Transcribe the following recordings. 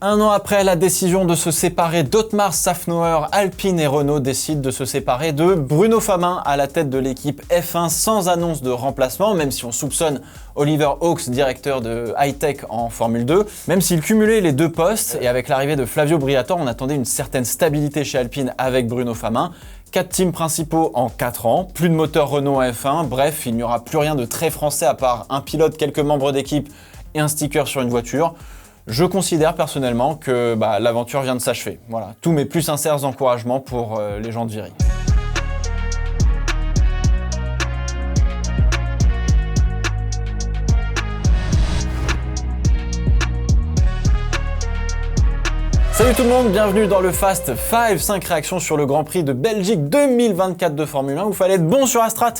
Un an après la décision de se séparer d'Otmar Szafnauer, Alpine et Renault décident de se séparer de Bruno Famin à la tête de l'équipe F1 sans annonce de remplacement, même si on soupçonne Oliver Hawks, directeur de high-tech en Formule 2, même s'il cumulait les deux postes, et avec l'arrivée de Flavio Briatore, on attendait une certaine stabilité chez Alpine avec Bruno Famin. 4 teams principaux en 4 ans, plus de moteur Renault en F1, bref, il n'y aura plus rien de très français à part un pilote, quelques membres d'équipe et un sticker sur une voiture. Je considère personnellement que l'aventure vient de s'achever. Voilà, tous mes plus sincères encouragements pour les gens de Viry. Salut tout le monde, bienvenue dans le Fast 5 réactions sur le Grand Prix de Belgique 2024 de Formule 1 où il fallait être bon sur la strat,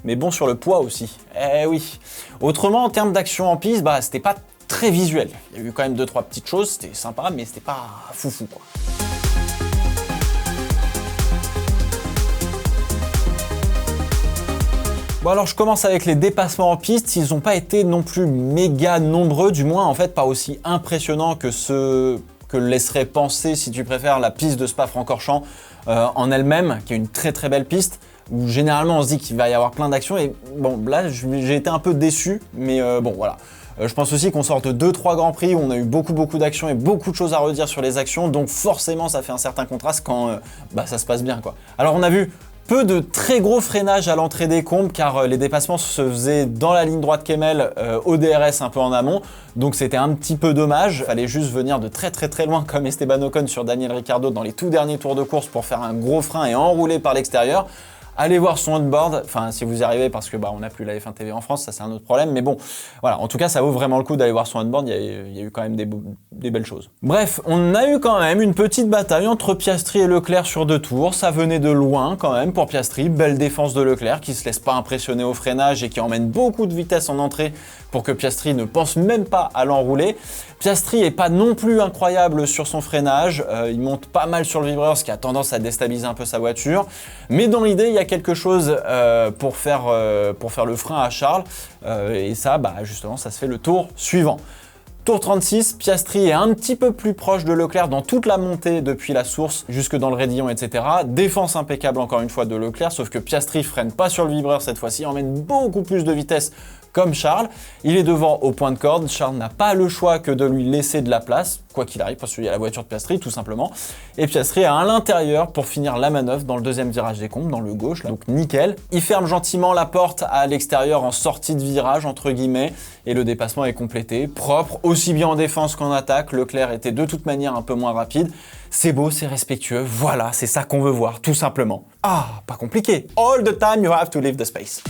mais bon sur le poids aussi. Eh oui. Autrement, en termes d'action en piste, c'était pas très visuel. Il y a eu quand même 2-3 petites choses, c'était sympa, mais c'était pas foufou quoi. Bon alors je commence avec les dépassements en piste, ils n'ont pas été non plus méga nombreux, du moins en fait pas aussi impressionnants que ceux que laisserait penser, si tu préfères, la piste de Spa-Francorchamps en elle-même, qui est une très très belle piste, où généralement on se dit qu'il va y avoir plein d'actions, et bon là j'ai été un peu déçu, mais bon voilà. Je pense aussi qu'on sort de 2-3 Grands Prix où on a eu beaucoup d'actions et beaucoup de choses à redire sur les actions, donc forcément ça fait un certain contraste quand ça se passe bien quoi. Alors on a vu peu de très gros freinages à l'entrée des combes car les dépassements se faisaient dans la ligne droite Kemmel au DRS un peu en amont, donc c'était un petit peu dommage. Fallait juste venir de très loin comme Esteban Ocon sur Daniel Ricciardo dans les tout derniers tours de course pour faire un gros frein et enrouler par l'extérieur. Allez voir son on-board, enfin si vous y arrivez parce que on n'a plus la F1 TV en France, ça c'est un autre problème, mais bon, voilà, en tout cas ça vaut vraiment le coup d'aller voir son on-board, il y a eu quand même des belles choses. Bref, on a eu quand même une petite bataille entre Piastri et Leclerc sur 2 tours, ça venait de loin quand même pour Piastri, belle défense de Leclerc qui se laisse pas impressionner au freinage et qui emmène beaucoup de vitesse en entrée pour que Piastri ne pense même pas à l'enrouler. Piastri est pas non plus incroyable sur son freinage, il monte pas mal sur le vibreur, ce qui a tendance à déstabiliser un peu sa voiture, mais dans l'idée il y a quelque chose pour faire le frein à Charles, et ça justement ça se fait le tour suivant. Tour 36, Piastri est un petit peu plus proche de Leclerc dans toute la montée depuis la source jusque dans le raidillon, etc. Défense impeccable encore une fois de Leclerc, sauf que Piastri freine pas sur le vibreur cette fois-ci, emmène beaucoup plus de vitesse comme Charles. Il est devant au point de corde, Charles n'a pas le choix que de lui laisser de la place, quoi qu'il arrive, parce qu'il y a la voiture de Piastri tout simplement. Et Piastri est à l'intérieur pour finir la manœuvre dans le deuxième virage des combes, dans le gauche, là. Donc nickel. Il ferme gentiment la porte à l'extérieur en sortie de virage, entre guillemets, et le dépassement est complété, propre, aussi bien en défense qu'en attaque. Leclerc était de toute manière un peu moins rapide. C'est beau, c'est respectueux, voilà, c'est ça qu'on veut voir, tout simplement. Ah, pas compliqué. All the time you have to leave the space.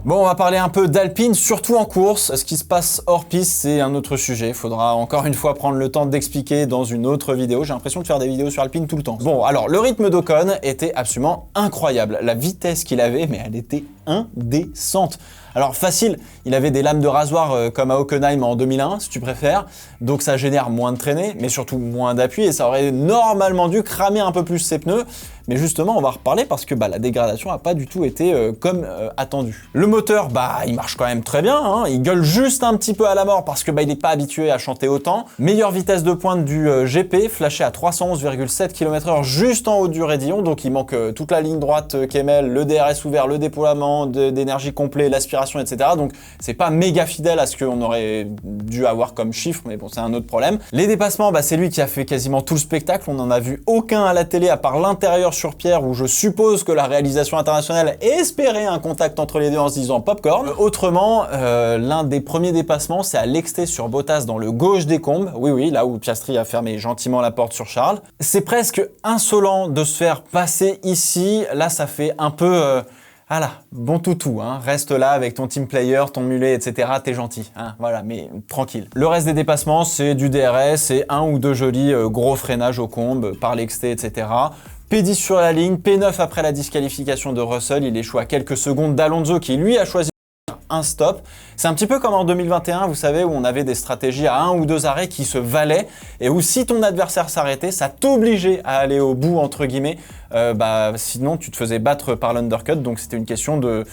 Bon, on va parler un peu d'Alpine, surtout en course. Ce qui se passe hors piste, c'est un autre sujet. Il faudra encore une fois prendre le temps d'expliquer dans une autre vidéo. J'ai l'impression de faire des vidéos sur Alpine tout le temps. Bon, alors, le rythme d'Ocon était absolument incroyable. La vitesse qu'il avait, mais elle était indécente. Alors facile, il avait des lames de rasoir comme à Hockenheim en 2001, si tu préfères, donc ça génère moins de traînée, mais surtout moins d'appui, et ça aurait normalement dû cramer un peu plus ses pneus, mais justement on va reparler parce que la dégradation n'a pas du tout été comme attendu. Le moteur, il marche quand même très bien, hein, il gueule juste un petit peu à la mort parce que il n'est pas habitué à chanter autant. Meilleure vitesse de pointe du GP, flashé à 311,7 km/h juste en haut du raidillon, donc il manque toute la ligne droite Kemmel, le DRS ouvert, le déploiement d'énergie complet, l'aspiration, etc. Donc c'est pas méga fidèle à ce qu'on aurait dû avoir comme chiffre, mais bon c'est un autre problème. Les dépassements, c'est lui qui a fait quasiment tout le spectacle, on n'en a vu aucun à la télé à part l'intérieur sur Pierre où je suppose que la réalisation internationale espérait un contact entre les deux en se disant popcorn. Autrement, l'un des premiers dépassements c'est à l'exté sur Bottas dans le gauche des combes, oui là où Piastri a fermé gentiment la porte sur Charles. C'est presque insolent de se faire passer ici, là ça fait un peu... Voilà, bon toutou, hein, reste là avec ton team player, ton mulet, etc. T'es gentil, hein, voilà, mais tranquille. Le reste des dépassements, c'est du DRS et un ou deux jolis gros freinages aux combes par l'exté, etc. P10 sur la ligne, P9 après la disqualification de Russell, il échoue à quelques secondes d'Alonso qui lui a choisi un stop. C'est un petit peu comme en 2021, vous savez, où on avait des stratégies à 1 ou 2 arrêts qui se valaient et où si ton adversaire s'arrêtait, ça t'obligeait à aller au bout, entre guillemets, sinon tu te faisais battre par l'undercut, donc c'était une question de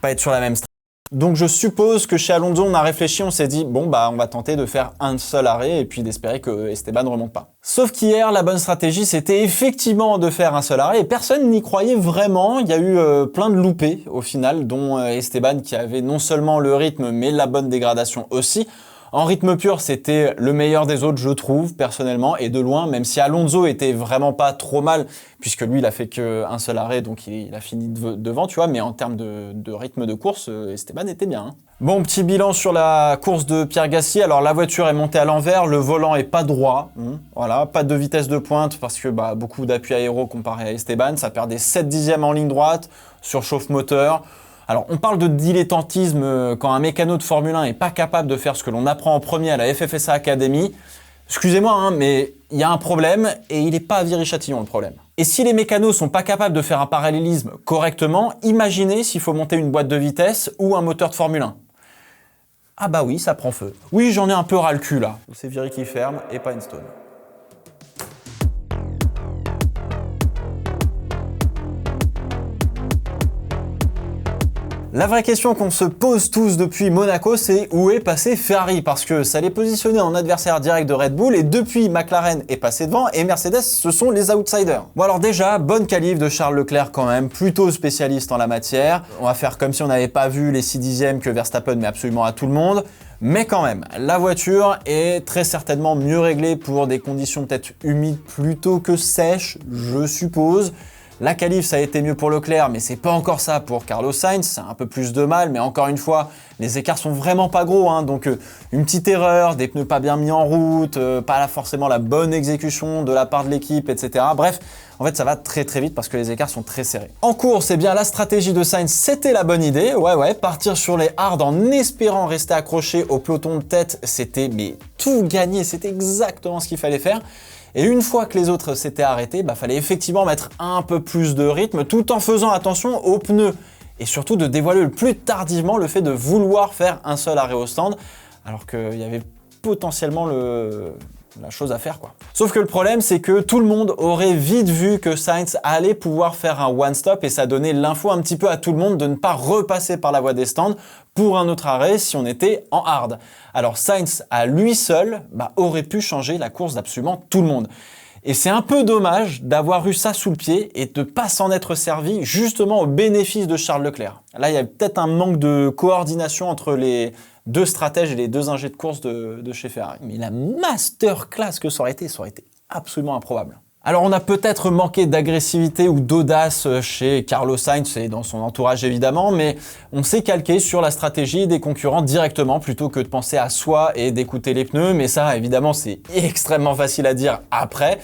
pas être sur la même stratégie. Donc je suppose que chez Alonso, on a réfléchi, on s'est dit, bon bah on va tenter de faire un seul arrêt et puis d'espérer que Esteban ne remonte pas. Sauf qu'hier, la bonne stratégie, c'était effectivement de faire un seul arrêt et personne n'y croyait vraiment. Il y a eu plein de loupés au final, dont Esteban qui avait non seulement le rythme mais la bonne dégradation aussi. En rythme pur, c'était le meilleur des autres, je trouve, personnellement, et de loin, même si Alonso était vraiment pas trop mal, puisque lui, il a fait qu'un seul arrêt, donc il a fini devant, tu vois, mais en termes de rythme de course, Esteban était bien. Hein. Bon, petit bilan sur la course de Pierre Gasly. Alors, la voiture est montée à l'envers, le volant est pas droit, voilà, pas de vitesse de pointe, parce que beaucoup d'appui aéro comparé à Esteban, ça perdait 7 dixièmes en ligne droite, surchauffe moteur. Alors, on parle de dilettantisme quand un mécano de Formule 1 est pas capable de faire ce que l'on apprend en premier à la FFSA Academy. Excusez-moi, hein, mais il y a un problème et il n'est pas à Viry-Châtillon le problème. Et si les mécanos sont pas capables de faire un parallélisme correctement, imaginez s'il faut monter une boîte de vitesse ou un moteur de Formule 1. Ah bah oui, ça prend feu. Oui, j'en ai un peu ras le cul là. C'est Viry qui ferme et pas Enstone. La vraie question qu'on se pose tous depuis Monaco, c'est où est passé Ferrari? Parce que ça l'est positionné en adversaire direct de Red Bull et depuis McLaren est passé devant et Mercedes, ce sont les outsiders. Bon alors déjà, bonne qualif de Charles Leclerc quand même, plutôt spécialiste en la matière. On va faire comme si on n'avait pas vu les 6 dixièmes que Verstappen met absolument à tout le monde. Mais quand même, la voiture est très certainement mieux réglée pour des conditions peut-être humides plutôt que sèches, je suppose. La qualif, ça a été mieux pour Leclerc, mais c'est pas encore ça pour Carlos Sainz, c'est un peu plus de mal, mais encore une fois, les écarts sont vraiment pas gros, hein, donc une petite erreur, des pneus pas bien mis en route, pas là forcément la bonne exécution de la part de l'équipe, etc. Bref, en fait, ça va très très vite parce que les écarts sont très serrés. En course, eh bien, la stratégie de Sainz, c'était la bonne idée, ouais, partir sur les hards en espérant rester accroché au peloton de tête, c'était tout gagné, c'était exactement ce qu'il fallait faire. Et une fois que les autres s'étaient arrêtés, fallait effectivement mettre un peu plus de rythme tout en faisant attention aux pneus. Et surtout de dévoiler le plus tardivement le fait de vouloir faire un seul arrêt au stand, alors qu'il y avait potentiellement la chose à faire, quoi. Sauf que le problème, c'est que tout le monde aurait vite vu que Sainz allait pouvoir faire un one-stop et ça donnait l'info un petit peu à tout le monde de ne pas repasser par la voie des stands pour un autre arrêt si on était en hard. Alors Sainz, à lui seul, aurait pu changer la course d'absolument tout le monde. Et c'est un peu dommage d'avoir eu ça sous le pied et de ne pas s'en être servi justement au bénéfice de Charles Leclerc. Là, il y a peut-être un manque de coordination entre les deux stratèges et les deux ingés de course de chez Ferrari. Mais la masterclass que ça aurait été absolument improbable. Alors on a peut-être manqué d'agressivité ou d'audace chez Carlos Sainz et dans son entourage évidemment, mais on s'est calqué sur la stratégie des concurrents directement plutôt que de penser à soi et d'écouter les pneus, mais ça évidemment c'est extrêmement facile à dire après.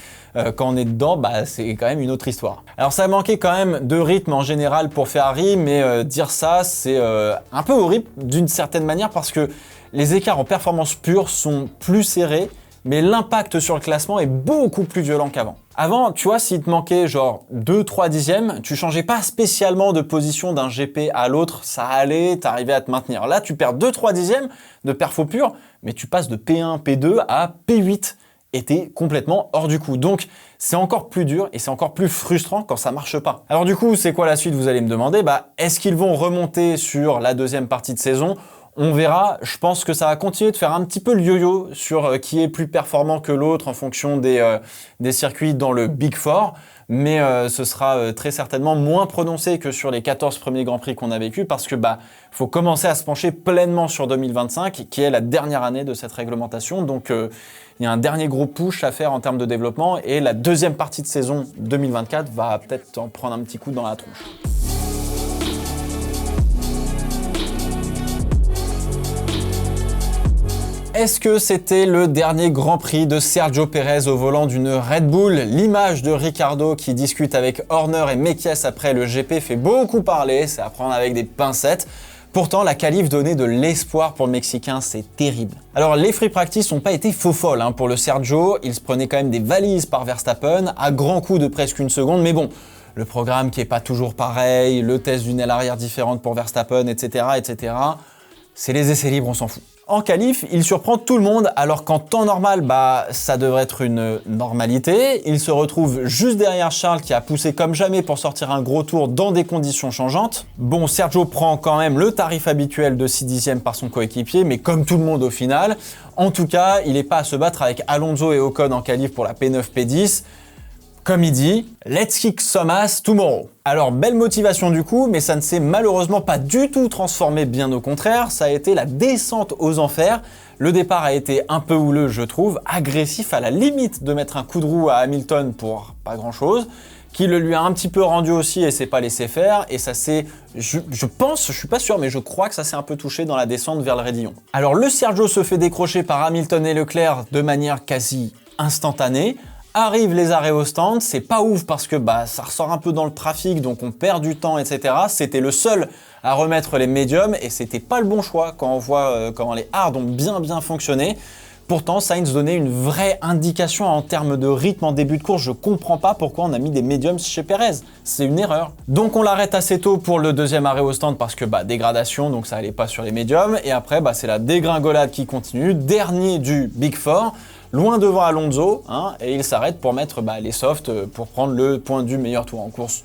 Quand on est dedans, c'est quand même une autre histoire. Alors ça a manqué quand même de rythme en général pour Ferrari, mais dire ça c'est un peu horrible d'une certaine manière parce que les écarts en performance pure sont plus serrés, mais l'impact sur le classement est beaucoup plus violent qu'avant. Avant, tu vois, s'il te manquait genre 2-3 dixièmes, tu changeais pas spécialement de position d'un GP à l'autre, ça allait, t'arrivais à te maintenir. Là, tu perds 2-3 dixièmes de perfo pur, mais tu passes de P1, P2 à P8 et t'es complètement hors du coup. Donc, c'est encore plus dur et c'est encore plus frustrant quand ça marche pas. Alors du coup, c'est quoi la suite, vous allez me demander? Est-ce qu'ils vont remonter sur la deuxième partie de saison? On verra, je pense que ça va continuer de faire un petit peu le yo-yo sur qui est plus performant que l'autre en fonction des circuits dans le Big Four, mais ce sera très certainement moins prononcé que sur les 14 premiers Grands Prix qu'on a vécu parce que faut commencer à se pencher pleinement sur 2025 qui est la dernière année de cette réglementation, donc il y a un dernier gros push à faire en termes de développement et la deuxième partie de saison 2024 va peut-être en prendre un petit coup dans la tronche. Est-ce que c'était le dernier Grand Prix de Sergio Pérez au volant d'une Red Bull? L'image de Ricciardo qui discute avec Horner et Mekies après le GP fait beaucoup parler, c'est à prendre avec des pincettes. Pourtant, la qualif donnait de l'espoir pour le Mexicain, c'est terrible. Alors, les free practice n'ont pas été faux folles pour le Sergio, il se prenait quand même des valises par Verstappen, à grands coups de presque une seconde, mais bon, le programme qui est pas toujours pareil, le test d'une aile arrière différente pour Verstappen, etc., etc., C'est les essais libres, on s'en fout. En qualif, il surprend tout le monde, alors qu'en temps normal, ça devrait être une normalité. Il se retrouve juste derrière Charles qui a poussé comme jamais pour sortir un gros tour dans des conditions changeantes. Bon, Sergio prend quand même le tarif habituel de 6 dixièmes par son coéquipier, mais comme tout le monde au final. En tout cas, il n'est pas à se battre avec Alonso et Ocon en qualif pour la P9, P10. Comme il dit, let's kick some ass tomorrow. Alors, belle motivation du coup, mais ça ne s'est malheureusement pas du tout transformé, bien au contraire. Ça a été la descente aux enfers. Le départ a été un peu houleux, je trouve, agressif à la limite de mettre un coup de roue à Hamilton pour pas grand-chose, qui le lui a un petit peu rendu aussi et s'est pas laissé faire. Et ça s'est, je pense, je suis pas sûr, mais je crois que ça s'est un peu touché dans la descente vers le raidillon. Alors, le Sergio se fait décrocher par Hamilton et Leclerc de manière quasi instantanée. Arrivent les arrêts au stand, c'est pas ouf parce que ça ressort un peu dans le trafic, donc on perd du temps, etc. C'était le seul à remettre les médiums et c'était pas le bon choix quand on voit comment les hards ont bien fonctionné. Pourtant, Sainz donnait une vraie indication en termes de rythme en début de course. Je comprends pas pourquoi on a mis des médiums chez Perez. C'est une erreur. Donc on l'arrête assez tôt pour le deuxième arrêt au stand parce que dégradation, donc ça allait pas sur les médiums. Et après, c'est la dégringolade qui continue. Dernier du Big Four. Loin devant Alonso, et il s'arrête pour mettre les softs pour prendre le point du meilleur tour en course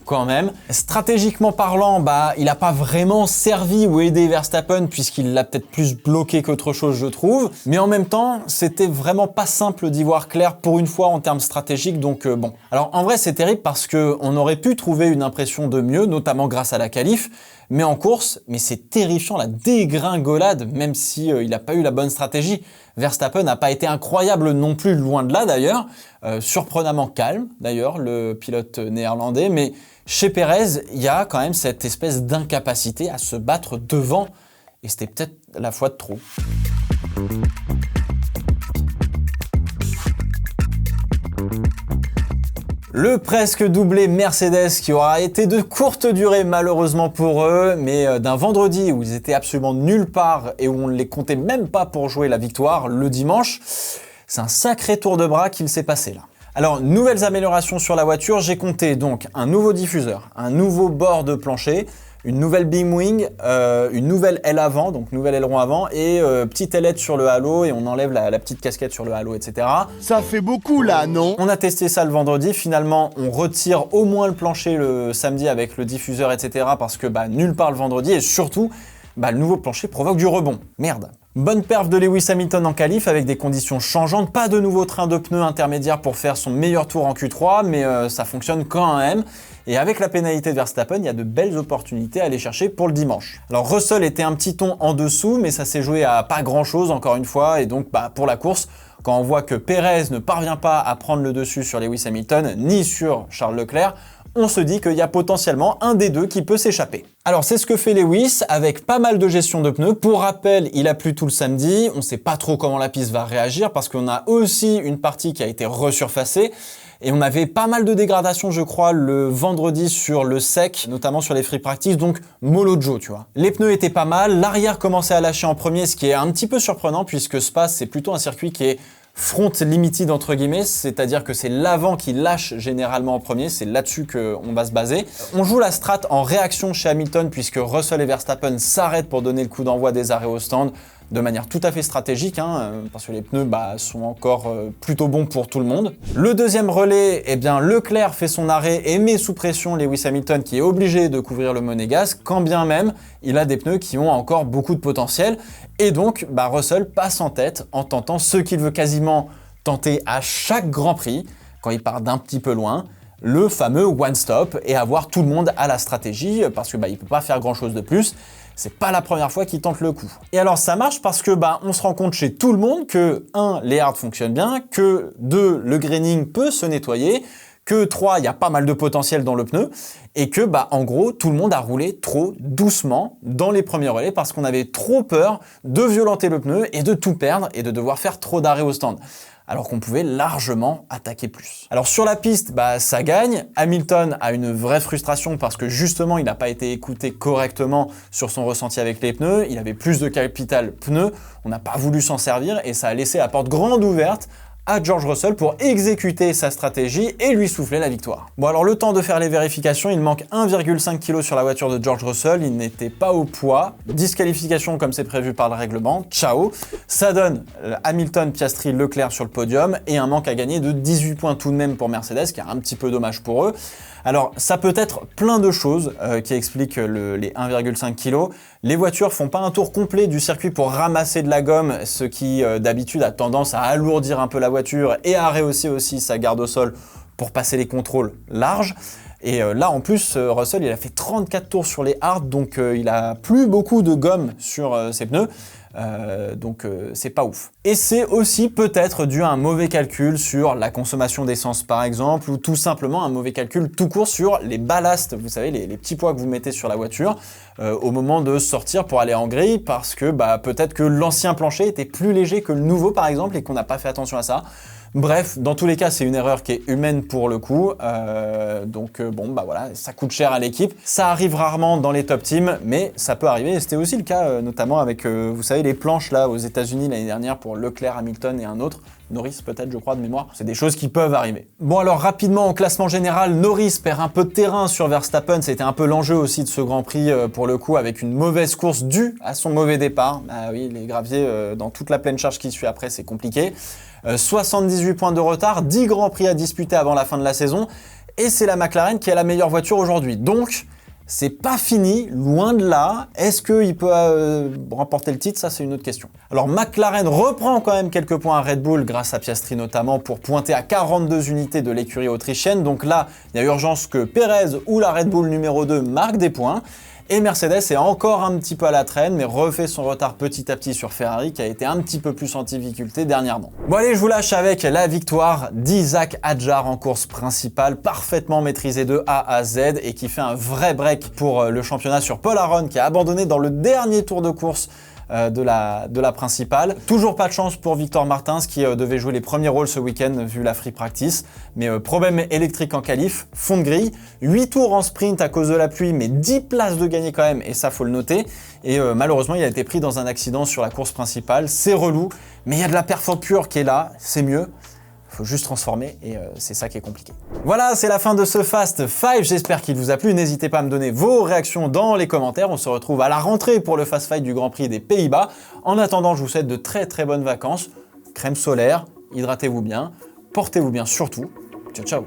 quand même. Stratégiquement parlant, il n'a pas vraiment servi ou aidé Verstappen puisqu'il l'a peut-être plus bloqué qu'autre chose, je trouve. Mais en même temps, c'était vraiment pas simple d'y voir clair pour une fois en termes stratégiques, donc bon. Alors en vrai, c'est terrible parce qu'on aurait pu trouver une impression de mieux, notamment grâce à la qualif. Mais en course, c'est terrifiant la dégringolade, même si il n'a pas eu la bonne stratégie. Verstappen n'a pas été incroyable non plus, loin de là d'ailleurs. Surprenamment calme d'ailleurs, le pilote néerlandais. Mais chez Perez, il y a quand même cette espèce d'incapacité à se battre devant. Et c'était peut-être la fois de trop. Le presque doublé Mercedes qui aura été de courte durée malheureusement pour eux, mais d'un vendredi où ils étaient absolument nulle part et où on ne les comptait même pas pour jouer la victoire le dimanche, c'est un sacré tour de bras qu'il s'est passé là. Alors, nouvelles améliorations sur la voiture, j'ai compté donc un nouveau diffuseur, un nouveau bord de plancher, une nouvelle beam wing, une nouvelle aile avant, donc nouvelle aileron avant, et petite ailette sur le halo, et on enlève la petite casquette sur le halo, etc. Ça fait beaucoup là, non? On a testé ça le vendredi, finalement on retire au moins le plancher le samedi avec le diffuseur, etc. parce que nulle part le vendredi, et surtout, le nouveau plancher provoque du rebond. Merde. Bonne perf de Lewis Hamilton en qualif avec des conditions changeantes, pas de nouveau train de pneus intermédiaire pour faire son meilleur tour en Q3, mais ça fonctionne quand même. Et avec la pénalité de Verstappen, il y a de belles opportunités à aller chercher pour le dimanche. Alors Russell était un petit ton en dessous, mais ça s'est joué à pas grand chose encore une fois, et donc pour la course, quand on voit que Perez ne parvient pas à prendre le dessus sur Lewis Hamilton, ni sur Charles Leclerc, on se dit qu'il y a potentiellement un des deux qui peut s'échapper. Alors c'est ce que fait Lewis avec pas mal de gestion de pneus. Pour rappel, il a plu tout le samedi, on sait pas trop comment la piste va réagir parce qu'on a aussi une partie qui a été resurfacée et on avait pas mal de dégradations je crois le vendredi sur le sec, notamment sur les free practice, donc mollo Joe tu vois. Les pneus étaient pas mal, l'arrière commençait à lâcher en premier, ce qui est un petit peu surprenant puisque Spa c'est plutôt un circuit qui est front limited entre guillemets, c'est-à-dire que c'est l'avant qui lâche généralement en premier, c'est là-dessus qu'on va se baser. On joue la strat en réaction chez Hamilton puisque Russell et Verstappen s'arrêtent pour donner le coup d'envoi des arrêts au stand de manière tout à fait stratégique, parce que les pneus sont encore plutôt bons pour tout le monde. Le deuxième relais, Leclerc fait son arrêt et met sous pression Lewis Hamilton qui est obligé de couvrir le monégasque, quand bien même il a des pneus qui ont encore beaucoup de potentiel. Et donc, Russell passe en tête en tentant ce qu'il veut quasiment tenter à chaque Grand Prix, quand il part d'un petit peu loin, le fameux one-stop et avoir tout le monde à la stratégie, parce que il peut pas faire grand-chose de plus. C'est pas la première fois qu'il tente le coup. Et alors ça marche parce que on se rend compte chez tout le monde que 1, les hards fonctionnent bien, que 2, le graining peut se nettoyer, que 3, il y a pas mal de potentiel dans le pneu, et que en gros, tout le monde a roulé trop doucement dans les premiers relais parce qu'on avait trop peur de violenter le pneu et de tout perdre et de devoir faire trop d'arrêts au stand. Alors qu'on pouvait largement attaquer plus. Alors sur la piste, ça gagne. Hamilton a une vraie frustration parce que justement, il n'a pas été écouté correctement sur son ressenti avec les pneus. Il avait plus de capital pneus, on n'a pas voulu s'en servir et ça a laissé la porte grande ouverte à George Russell pour exécuter sa stratégie et lui souffler la victoire. Bon alors le temps de faire les vérifications, il manque 1,5 kg sur la voiture de George Russell, il n'était pas au poids, disqualification comme c'est prévu par le règlement, ciao. Ça donne Hamilton, Piastri, Leclerc sur le podium et un manque à gagner de 18 points tout de même pour Mercedes, qui est un petit peu dommage pour eux. Alors ça peut être plein de choses qui expliquent les 1,5 kg. Les voitures font pas un tour complet du circuit pour ramasser de la gomme, ce qui d'habitude a tendance à alourdir un peu la voiture et à rehausser aussi sa garde au sol pour passer les contrôles larges. Et là en plus Russell il a fait 34 tours sur les hards, donc il a plus beaucoup de gomme sur ses pneus. Donc c'est pas ouf. Et c'est aussi peut-être dû à un mauvais calcul sur la consommation d'essence par exemple, ou tout simplement un mauvais calcul tout court sur les ballasts, vous savez, les petits poids que vous mettez sur la voiture au moment de sortir pour aller en grille, parce que peut-être que l'ancien plancher était plus léger que le nouveau par exemple et qu'on n'a pas fait attention à ça. Bref, dans tous les cas, c'est une erreur qui est humaine pour le coup, voilà, ça coûte cher à l'équipe. Ça arrive rarement dans les top teams, mais ça peut arriver. Et c'était aussi le cas, notamment avec, vous savez, les planches là aux États-Unis l'année dernière pour Leclerc, Hamilton et un autre. Norris peut-être, je crois, de mémoire. C'est des choses qui peuvent arriver. Bon alors rapidement, au classement général, Norris perd un peu de terrain sur Verstappen. C'était un peu l'enjeu aussi de ce Grand Prix pour le coup, avec une mauvaise course due à son mauvais départ. Ah oui, les graviers dans toute la pleine charge qui suit après, c'est compliqué. 78 points de retard, 10 Grands Prix à disputer avant la fin de la saison. Et c'est la McLaren qui a la meilleure voiture aujourd'hui. Donc, c'est pas fini, loin de là. Est-ce qu'il peut remporter le titre? Ça, c'est une autre question. Alors, McLaren reprend quand même quelques points à Red Bull, grâce à Piastri notamment, pour pointer à 42 unités de l'écurie autrichienne. Donc là, il y a urgence que Perez ou la Red Bull numéro 2 marque des points. Et Mercedes est encore un petit peu à la traîne, mais refait son retard petit à petit sur Ferrari, qui a été un petit peu plus en difficulté dernièrement. Bon allez, je vous lâche avec la victoire d'Isaac Hadjar en course principale, parfaitement maîtrisée de A à Z, et qui fait un vrai break pour le championnat sur Paul Aron, qui a abandonné dans le dernier tour de course de la principale. Toujours pas de chance pour Victor Martins qui devait jouer les premiers rôles ce week-end vu la free practice, mais problème électrique en qualif, fond de grille, 8 tours en sprint à cause de la pluie, mais 10 places de gagné quand même, et ça faut le noter, et malheureusement il a été pris dans un accident sur la course principale, c'est relou, mais il y a de la perf pure qui est là, c'est mieux. Faut juste transformer et c'est ça qui est compliqué. Voilà, c'est la fin de ce Fast 5. J'espère qu'il vous a plu. N'hésitez pas à me donner vos réactions dans les commentaires. On se retrouve à la rentrée pour le Fast 5 du Grand Prix des Pays-Bas. En attendant, je vous souhaite de très très bonnes vacances. Crème solaire, hydratez-vous bien, portez-vous bien surtout. Ciao, ciao.